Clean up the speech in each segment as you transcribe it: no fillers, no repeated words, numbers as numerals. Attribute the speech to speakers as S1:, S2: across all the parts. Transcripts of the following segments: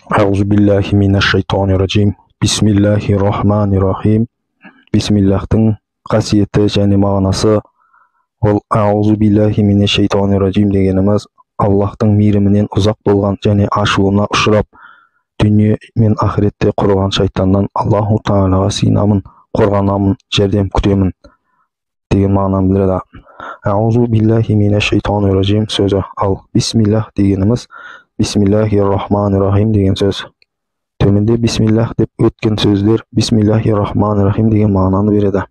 S1: أعوذ بالله من الشيطان الرجيم. Bismillahirrahmanirrahim. Bismillah'tың қасиеті және мағынасы ол «Аузу биллахи минеш-шайтанир-раджим» дегеніміз Аллахтың мейірімінен ұзақ болған және ашуына ұшырап, дүние мен ақиретте құрған шайтаннан Аллаху Тағалаға сыйынамын, қорғанамын, жәрдем күтемін деген мағынаны білдіреді. «Аузу биллахи минеш-шайтанир-раджим» сөзі, ал «Бисмиллах» дегеніміз «Бисмиллахир-рахманир-рахим» деген сөз. Төменде «Бисмиллах» деп өткен сөздер «Бисмиллахир-рахманир-рахим» деген мағынаны береді.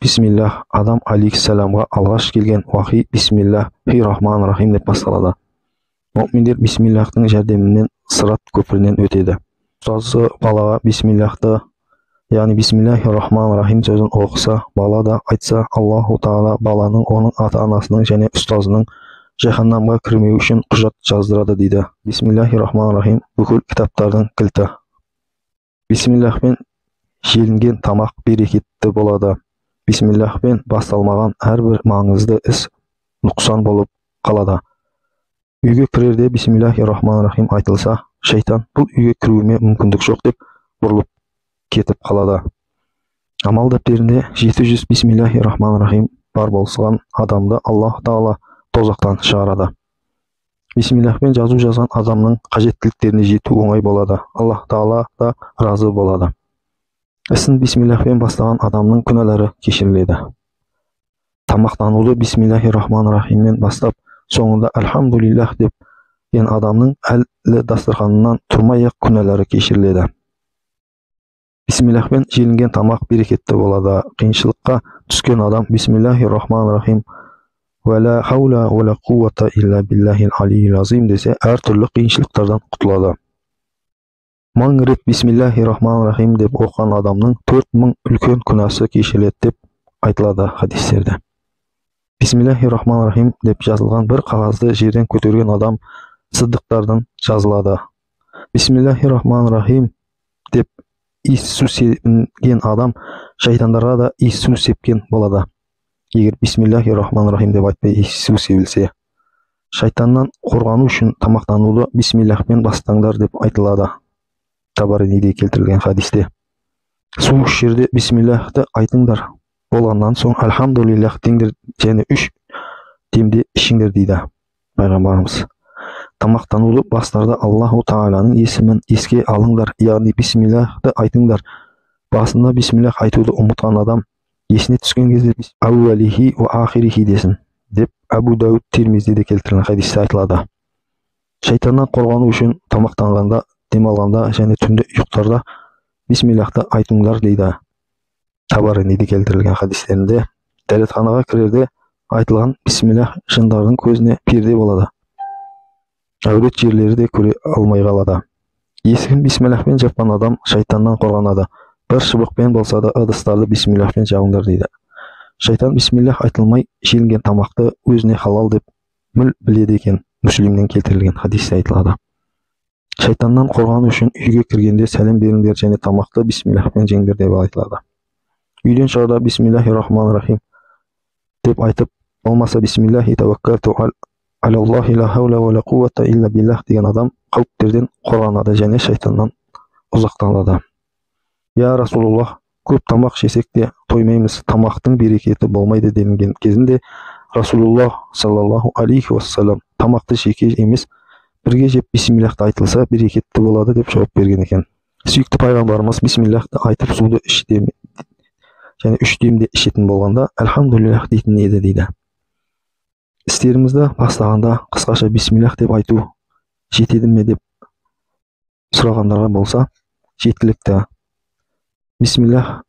S1: Бисмиллах Адам алейхиссаламға алғаш келген уахи «Бисмиллахир-рахманир-рахим» деп басталады. Мұъминдер Бисмиллахтың жәрдемімен сырат көпірінен өтеді. Ұстазы балаға Бисмиллахты, яғни «Бисмиллахир-рахманир-рахим» сөзін оқыса, бала да айтса, Аллаху Тағала баланың, оның ата-анасының және ұстазының жаһаннамға кірмеу үшін құжат жаздырады дейді. Бисмиллахир-рахманир-рахим бүкіл кітаптардың кілті. Бисмиллахпен желінген тамақ берекетті болады. Бисмиллахпен басталмаған әрбір маңызды іс нұқсан болып қалады. Үйге кірерде Бисмиллахир-рахманир-рахим айтылса, шайтан бұл үйге кіруіме мүмкіндік жоқ деп бұрылып кетіп қалады. Амал дәптерінде 700 Бисмиллахир-рахманир-рахим бар болған адамды Аллах Тағала тозақтан шығарады. Бисмиллахпен жазу жазған адамның қажеттіліктеріне жету оңай болады. Аллах Тағала да разы болады. Ісін Бисмиллахпен бастаған адамның күнәлары кешіріледі. Тамақтануды Бисмиллахир-рахманир-рахиммен бастап, соңында «Альхамдулиллах» деп ен адамның әлі дастарханынан тұрмай-ақ күнәлары кешіріледі. Бисмиллахпен желінген тамақ берекетті болады. Қиыншылыққа түскен адам Бисмиллахир-рахманир-рахим «Вәлә хаула вәлә қувата илля биллахил алийил азим» десе, әртүрлі қиыншылықтардан құтылады. 1000 рет Бисмиллахир-рахманир-рахим деп оқыған адамның 4000 үлкен күнәсі кешіріледі деп айтылады хадистерде. Бисмиллахир-рахманир-рахим деп жазылған бір қағазды жерден көтерген адам сыддықтардан жазылады. Бисмиллахир-рахманир-рахим деп иіссу сепкен адам шайтандарға да иіссу сепкен болады. Егер Бисмиллахир-рахманир-рахим деп айтпай иіссу себілсе, шайтаннан қорғану үшін тамақтануды Бисмиллахпен бастаңдар деп айтылады. Табариниде келтірілген хадисте. Су ішерде Бисмиллахты айтыңдар, болғаннан соң «Альхамдулиллах» деңдер және 3 демде ішіңдер дейді пайғамбарымыз. Тамақтануды бастарда Аллаху Тағаланың есімін еске алыңдар, яғни Бисмиллахты айтыңдар. Басында Бисмиллах айтуды ұмытқан адам есіне түскен кезде «Әуәлихи ва ахирихи» десін деп Абу Дауд Тирмизиде келтірілген хадисте айтылады. Шайтаннан қорғану үшін тамақтанғанда, демалғанда және түнде ұйықтарда Бисмиллахты айтыңдар дейді. Табариниде келтірілген хадистерінде дәретханаға кірерде айтылған Бисмиллах жындардың көзіне перде болады. Әурет жерлері де көре алмай қалады. Есігін Бисмиллахпен жапқан адам шайтаннан қорғанады. Бір шыбықпен болса да ыдыстарды Бисмиллахпен жауыңдар дейді. Шайтан Бисмиллах айтылмай желінген тамақты өзіне халал деп біледі екен. Мүслимнен келтірілген хадисте айтылады. Шайтаннан қорғану үшін үйге кіргенде сәлем беріңдер және тамақты Бисмиллахпен жеңдер деп айтылады. Үйден шығарда Бисмиллахир-рахманир-рахим деп айтып, болмаса Бисмиллахи таваккалту алаллахи ла хаула ва ла қувата илля биллах деген адам қауіптерден қорғанады және шайтаннан ұзақталады. Я Расулуллах, көп тамақ жесек те тоймаймыз, тамақтың берекеті болмайды делінген кезінде Расулуллах саллаллаху алейхи уассалам тамақты жеке емес, бірге жеп Бисмиллахты айтылса берекетті болады деп жауап берген екен. Сүйікті пайғамбарымыз Бисмиллахты айтып суды іште және 3 демде ішетін болғанда «Альхамдулиллах» дейтін еді дейді. Істерімізді бастағанда қысқаша Бисмиллах деп айту жетеді ме деп сұрағандарға болса, жеткілікті. Бисмиллах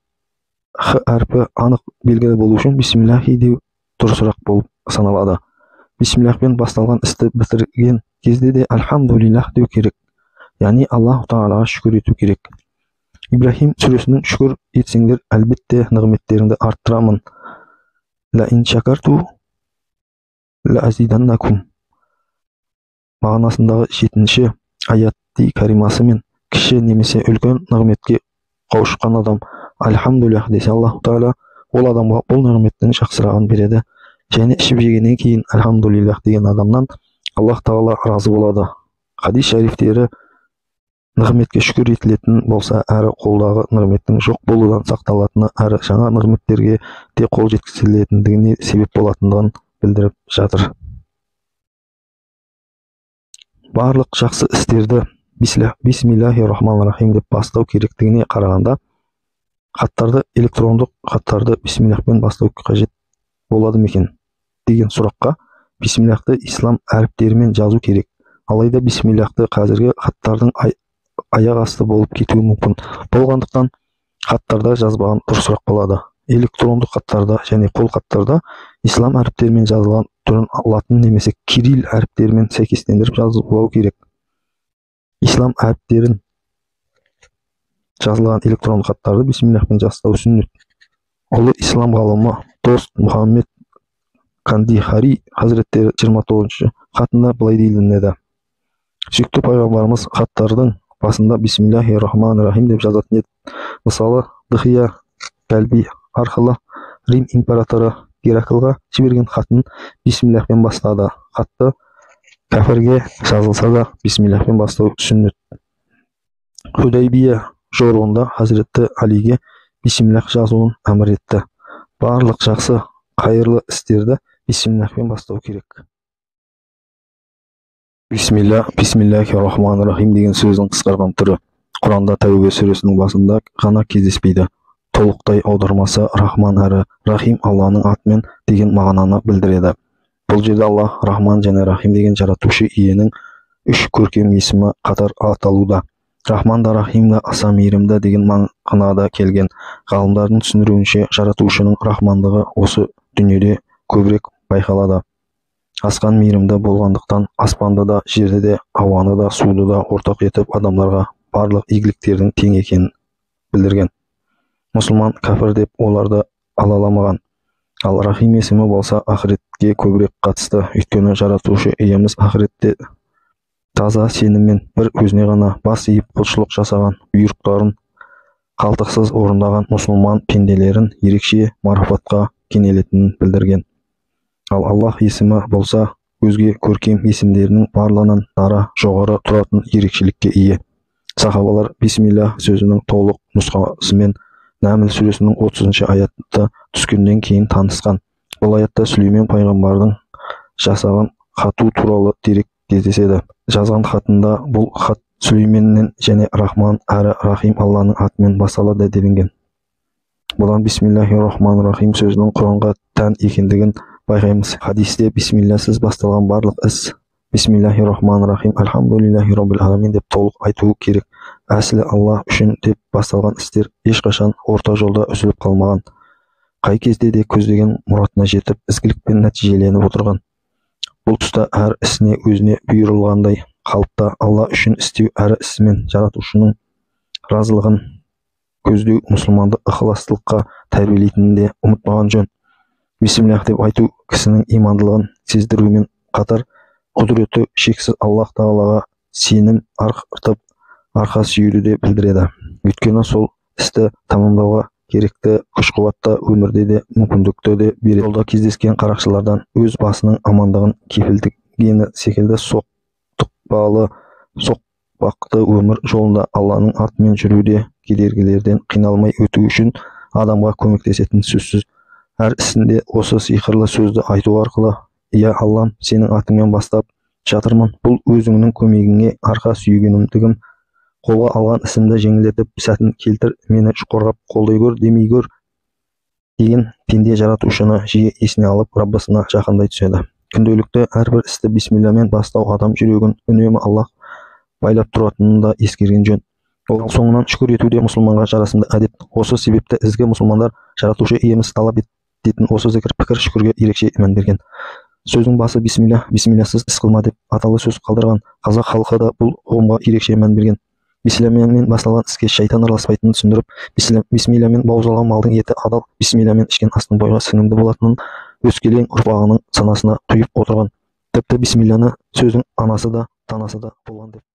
S1: х әрпі анық белгілі болу үшін Бисмиллахи деу дұрысырақ болып саналады. Бисмиллахпен басталған істі бітірген кезде де «Альхамдулиллах» деу керек, яғни Аллаху Тағалаға шүкір ету керек. Ибрахим сүресінің «Шүкір етсеңдер, әлбетте нығметтеріңді арттырамын. Ла ин шакарту ла азиданнакум» мағынасындағы 7-ші аятти каримасы мен кіші немесе үлкен нығметке қауышқан адам «Альхамдулиллах» десе, Аллаху Тағала ол адамға бұл нығметтің жақсырағын береді және ішіп жегеннен кейін «Альхамдулиллах» деген адамнан Аллах Тағала разы болады. Хадис шарифтері нығметке шүкір етілетін болса, әрі қолдағы нығметтің жоқ болудан сақталатыны, әрі жаңа нығметтерге де қол жеткізілетіндігіне себеп болатындығын білдіріп жатыр. Барлық жақсы істерді бисмиллахи-рахмани-рахим деп бастау керектігіне қарағанда, хаттарды, электрондық хаттарды бисмиллахпен бастау қажет болады ма екен деген сұраққа, бисмиллахты ислам әріптерімен жазу керек. Алайда бисмиллахты қазіргі хаттардың аяқ асты болып кетуі мүмкін. Болғандықтан хаттарда жазбаған дұрысырақ болады. Электрондық хаттарда және қол хаттарда ислам әріптерімен жазылған түрін латын немесе кирилл әріптерімен сәйкестендіріп жазылуы керек. Ислам әріптерін жазылған электрондық хаттарды бисмиллахпен жазу сүннет. Ұлы ислам ғалымы Дост Мұхаммед Кандихари Хазреттері 29-ші хатында былай делінеді: сүйікті пайғамбарымыз хаттардың басында бисмиллахи-рахмани-рахим деп жазатын еді. Мысалы, Дихия Кәлби арқылы Рим императоры Гераклға жіберген хатын бисмиллахпен бастады. Хатты кәфірге жазылса да бисмиллахпен бастау сүннет. Худайбия жорығында Хазіреті Алиге бисмиллах жазуын әмір етті. Барлық жақсы қайырлы істерді бисмиллахпен бастау керек. Бисмиллахи-рахмани-рахим деген сөздің қысқарған түрі Құранда Тәубе сүресінің басында ғана кездеспейді. Толықтай аудармасы Рахман әрі Рахим Алланың атымен деген мағынаны білдіреді. Бұл жерде Аллах, Рахман және Рахим деген жаратушы иенің үш көркем есімі қатар аталуда. Рахман да Рахим да аса мейірімді деген мағынада келген. Ғалымдардың түсіндіруінше, жаратушының рахмандығы осы дүниеде көбірек байқалады. Асқан мейірімді болғандықтан аспанды да, жерді де, ауаны да, суды да ортақ етіп адамдарға барлық игіліктердің тең екенін білдірген. Мұсылман кәфір деп оларды алаламаған. Ал Рахим есімі болса ақыретке көбірек қатысты. Өйткені жаратушы иеміз ақыретте таза сеніммен бір өзіне ғана бас иіп құлшылық жасаған, бұйрықтарын қалтықсыз орындаған мұсылман пенделерін ерекше марапатқа кенелетінін білдірген. Ал Аллах есімі болса өзге көркем есімдерінің барлығынан дара жоғары тұратын ерекшелікке ие. Сахабалар бисмиллах сөзінің толық нұсқасымен Нәмл сүресінің 30-шы аятта түскеннен кейін танысқан. Бұл аятта Сүлеймен пайғамбардың жасаған хату туралы дерек кездеседі. Жазған хатында бұл хат Сүлейменнен және Рахман әрі Рахим Алланың атымен басталады делінген. Бұдан бисмиллахи-рахмани-рахим сөзінің Құранға тән екендігін байқаймыз. Хадисте бисмиллахсыз басталған барлық іс бисмиллахи-рахмани-рахим альхамдулиллахи роббил аламин деп толық айтуы керек. Әсілі Аллах үшін деп басталған істер ешқашан орта жолда үзіліп қалмаған. Қай кезде де көздеген мұратына жетіп, ізгілікпен нәтижеленіп отырған. Бұл тұста әр ісіне өзіне бұйырылғандай қалыпта Алла үшін істеу әрі ісімен жаратушының разылығын көздеу мұсылманды ықыластылыққа тәрбиелейтінін де ұмытпаған жөн. Бисмиллах деп айту кісінің имандылығын сездірумен қатар құдіреті шексіз Аллах Тағалаға сенім артып арқа сүйеуді де білдіреді. Өйткені сол істі тамамдауға керекті күш-қуатты өмірде де мүмкіндікті де береді. Жолда кездескен қарақшылардан өз басының амандығын кепілдегені секілді соқпақты өмір жолында Алланың атымен жүруде кедергілерден қиналмай өту үшін адамға көмектесетін сөзсіз. Әр ісінде осы сиқырлы сөзді айту арқылы: «Я Аллам, сенің атыңмен бастап жатырмын. Бұл өзіңнің көмегіңе арқа сүйегенімдігім. Қолға алған ісімді жеңілдетіп, сәтін келтір, мені қорғап қолдай көр, демей көр» деген пенде жаратушыны жиі есіне алып, Раббысына жақындай түседі. Күнделікті әрбір істі бисмиллямен бастау адам жүрегін үнемі Аллах байлап тұратынын да ескерген жөн. Ол соңынан шүкір етуде мұсылманға жарасымды әдет. Осы себепті ізгі мұсылмандар жаратушы иеміз талап ететін осы зікір, пікір, шүкірге ерекше мән берген. Сөздің басы бисмилля, бисмиллясыз іс қылма деп аталы сөз қалдырған. Қазақ халқы да бұл ұғымға ерекше мән берген. Бисмиллямен басталған іске шайтан араласпайтынын түсіндіріп, бисмиллямен бауыздалған малдың еті адал, бисмиллямен ішкен астың бойға сіңімді болатынын өскелең ұрпағының санасына құйып отырған. Тіпті бисмилляны сөздің анасы да танасы да болған деп